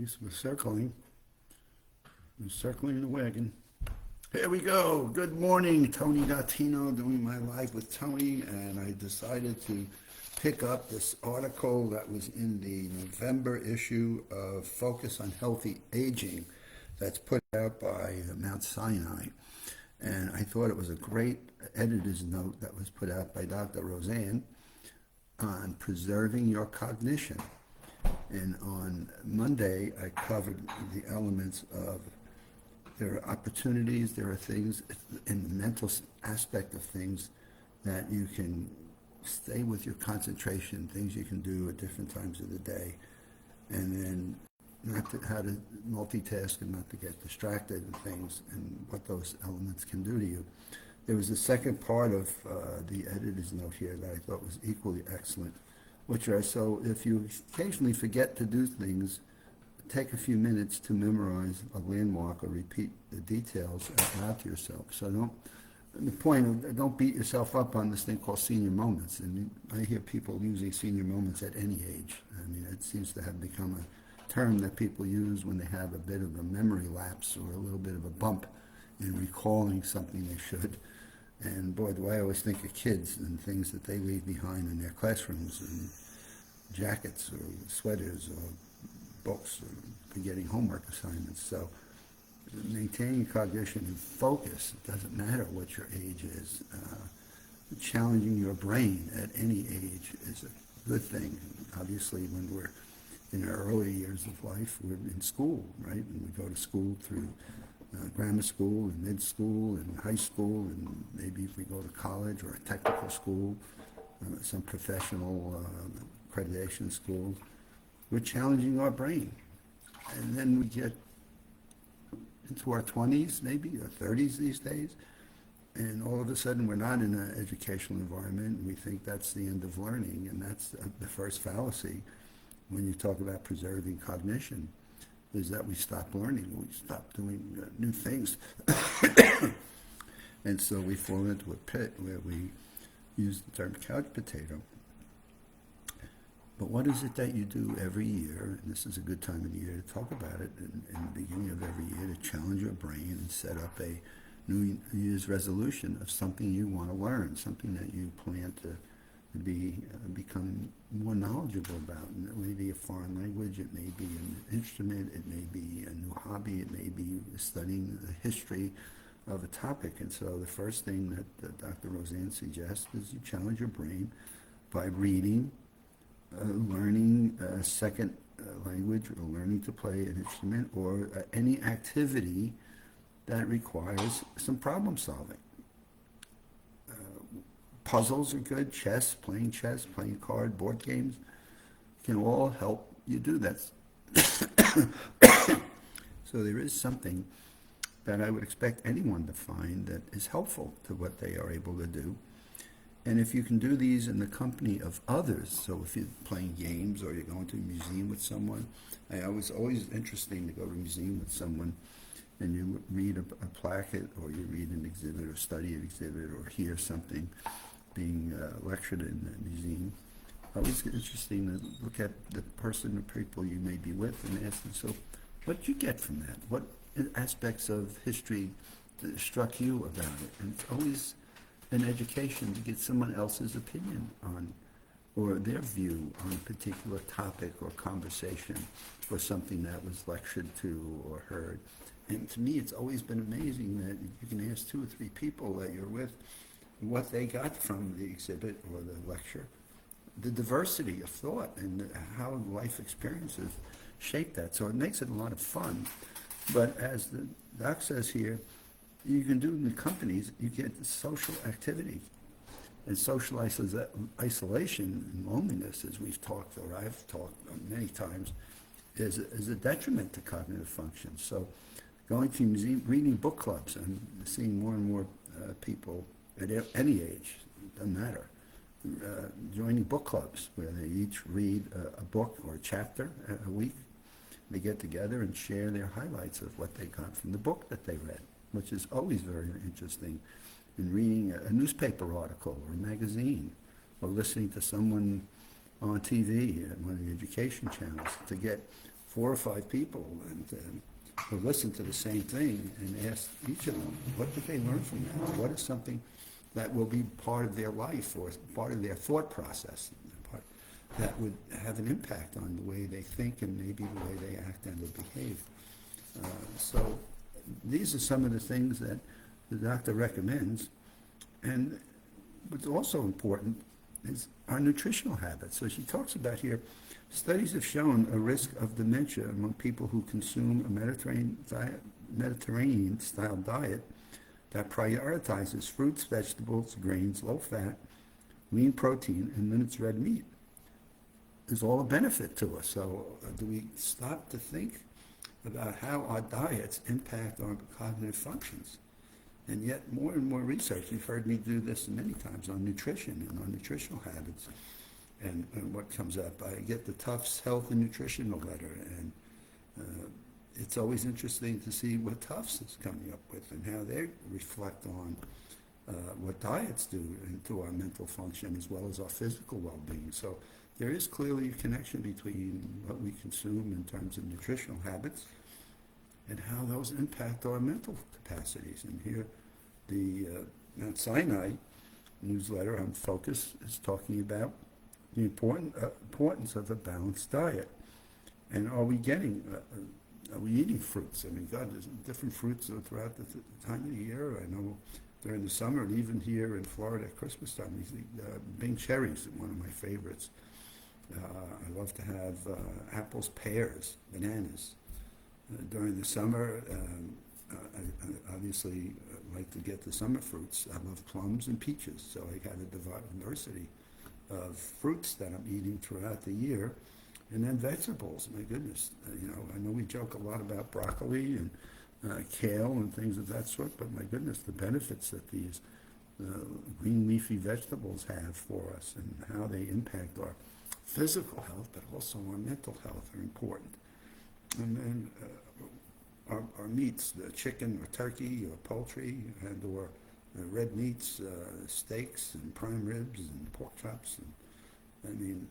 least we're circling. We're circling the wagon. Here we go. Good morning, Tony Gattino, doing my live with Tony, and I decided to pick up this article that was in the November issue of Focus on Healthy Aging that's put out by Mount Sinai. And I thought it was a great editor's note that was put out by Dr. Roseanne on preserving your cognition. And on Monday, I covered the elements of there are opportunities, there are things in the mental aspect of things that you can stay with your concentration, things you can do at different times of the day, and then how to multitask and not to get distracted and things, and what those elements can do to you. There was a second part of the editor's note here that I thought was equally excellent, which are, so if you occasionally forget to do things, take a few minutes to memorize a landmark or repeat the details out loud to yourself. So the point of, don't beat yourself up on this thing called senior moments. And I hear people using senior moments at any age. I mean, it seems to have become a term that people use when they have a bit of a memory lapse or a little bit of a bump in recalling something they should. And boy, do I always think of kids and things that they leave behind in their classrooms, and jackets or sweaters or books or forgetting homework assignments. So maintaining cognition and focus, it doesn't matter what your age is. Challenging your brain at any age is a good thing. Obviously, when we're in our early years of life, we're in school, right? And we go to school through grammar school and mid-school and high school, and maybe if we go to college or a technical school, some professional accreditation schools, we're challenging our brain. And then we get into our 20s, maybe, or 30s these days, and all of a sudden we're not in an educational environment, and we think that's the end of learning, and that's the first fallacy when you talk about preserving cognition, is that we stop learning, we stop doing new things. And so we fall into a pit where we use the term couch potato. But what is it that you do every year, and this is a good time of the year to talk about it, in the beginning of every year, to challenge your brain and set up a New Year's resolution of something you want to learn, something that you plan to become more knowledgeable about. And it may be a foreign language, it may be an instrument, it may be a new hobby, it may be studying the history of a topic. And so the first thing that Dr. Roseanne suggests is you challenge your brain by reading, learning a second language, or learning to play an instrument, or any activity that requires some problem solving. Puzzles are good, playing chess, playing card, board games can all help you do that. So there is something that I would expect anyone to find that is helpful to what they are able to do. And if you can do these in the company of others, so if you're playing games or you're going to a museum with someone, it was always interesting to go to a museum with someone and you read a placket, or you read an exhibit or study an exhibit or hear something being lectured in the museum. Always interesting to look at the person or people you may be with and ask them, so what did you get from that? What aspects of history struck you about it? And it's always an education to get someone else's opinion on, or their view on a particular topic or conversation or something that was lectured to or heard. And to me, it's always been amazing that you can ask 2 or 3 people that you're with what they got from the exhibit or the lecture, the diversity of thought and how life experiences shape that. So it makes it a lot of fun. But as the doc says here, you can do in the companies, you get social activity. And social isolation and loneliness, as we've talked, or I've talked many times, is a detriment to cognitive function. So going to museum, reading book clubs, and seeing more and more people at any age, doesn't matter, joining book clubs where they each read a book or a chapter a week. They get together and share their highlights of what they got from the book that they read, which is always very interesting. And reading a newspaper article or a magazine, or listening to someone on TV at one of the education channels, to get 4 or 5 people and who listen to the same thing and ask each of them, what did they learn from that? What is something that will be part of their life or part of their thought process that would have an impact on the way they think and maybe the way they act and or behave. So these are some of the things that the doctor recommends. And what's also important is our nutritional habits. So she talks about here, studies have shown a risk of dementia among people who consume a Mediterranean-style diet that prioritizes fruits, vegetables, grains, low-fat, lean protein, and then it's red meat. Is all a benefit to us. So do we stop to think about how our diets impact our cognitive functions? And yet more and more research, you've heard me do this many times on nutrition and on nutritional habits and what comes up. I get the Tufts Health and Nutritional letter, and it's always interesting to see what Tufts is coming up with and how they reflect on what diets do to our mental function as well as our physical well-being. So there is clearly a connection between what we consume in terms of nutritional habits and how those impact our mental capacities. And here, the Mount Sinai newsletter on Focus is talking about the importance of a balanced diet. And are we eating fruits? I mean, God, there's different fruits throughout the time of the year. I know during the summer, and even here in Florida at Christmas time, these Bing cherries are one of my favorites. I love to have apples, pears, bananas. During the summer, I obviously like to get the summer fruits. I love plums and peaches, so I have a diversity of fruits that I'm eating throughout the year. And then vegetables, my goodness. I know we joke a lot about broccoli and kale and things of that sort, but my goodness, the benefits that these green leafy vegetables have for us and how they impact our physical health, but also our mental health are important. And then our meats, the chicken or turkey or poultry and or red meats, steaks and prime ribs and pork chops. And, I mean,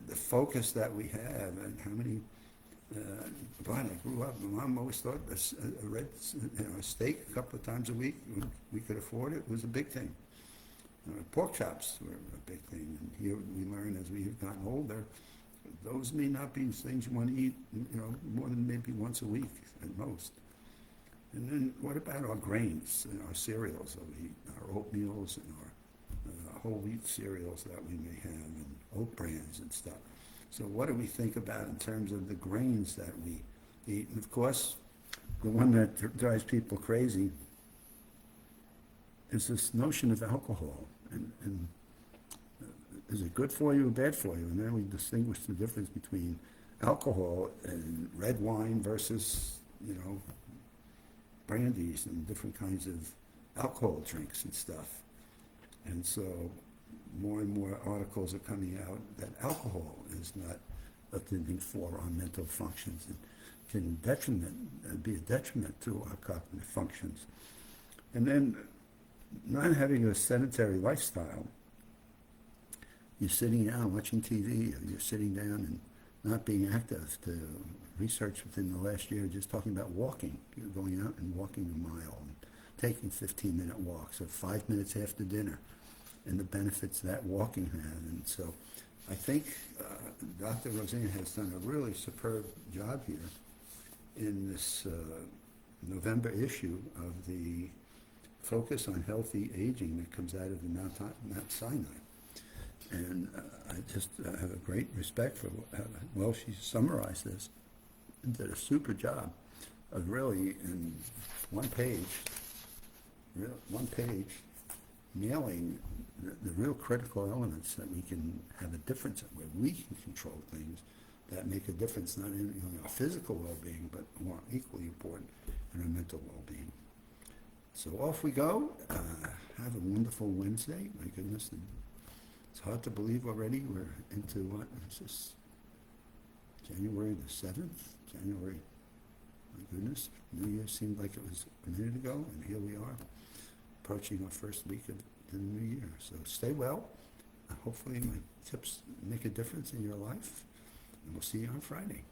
the focus that we have and how many, I grew up, my mom always thought a steak a couple of times a week, when we could afford it, was a big thing. Pork chops were a big thing, and here we learn as we have gotten older, those may not be things you want to eat, more than maybe once a week at most. And then what about our grains and our cereals that we eat, our oatmeals and our whole wheat cereals that we may have, and oat brands and stuff. So what do we think about in terms of the grains that we eat? And of course, the one that drives people crazy is this notion of alcohol. And is it good for you or bad for you? And then we distinguish the difference between alcohol and red wine versus, brandies and different kinds of alcohol drinks and stuff. And so more and more articles are coming out that alcohol is not a thing for our mental functions and can be a detriment to our cognitive functions. And then not having a sedentary lifestyle, you're sitting down watching TV, or you're sitting down and not being active. To research within the last year, just talking about walking, going out and walking a mile, and taking 15-minute walks, or 5 minutes after dinner, and the benefits that walking has. And so I think Dr. Roseanne has done a really superb job here in this November issue of the Focus on Healthy Aging that comes out of the Mount Sinai. And I just have a great respect for how well she summarized this and did a super job of really, in one page, nailing the real critical elements that we can have a difference in, where we can control things that make a difference not in our physical well-being, but more equally important in our mental well-being. So off we go. Have a wonderful Wednesday. My goodness, it's hard to believe already we're into what is this? January the 7th? January, my goodness. New Year seemed like it was a minute ago, and here we are, approaching our first week of the new year. So stay well. Hopefully my tips make a difference in your life, and we'll see you on Friday.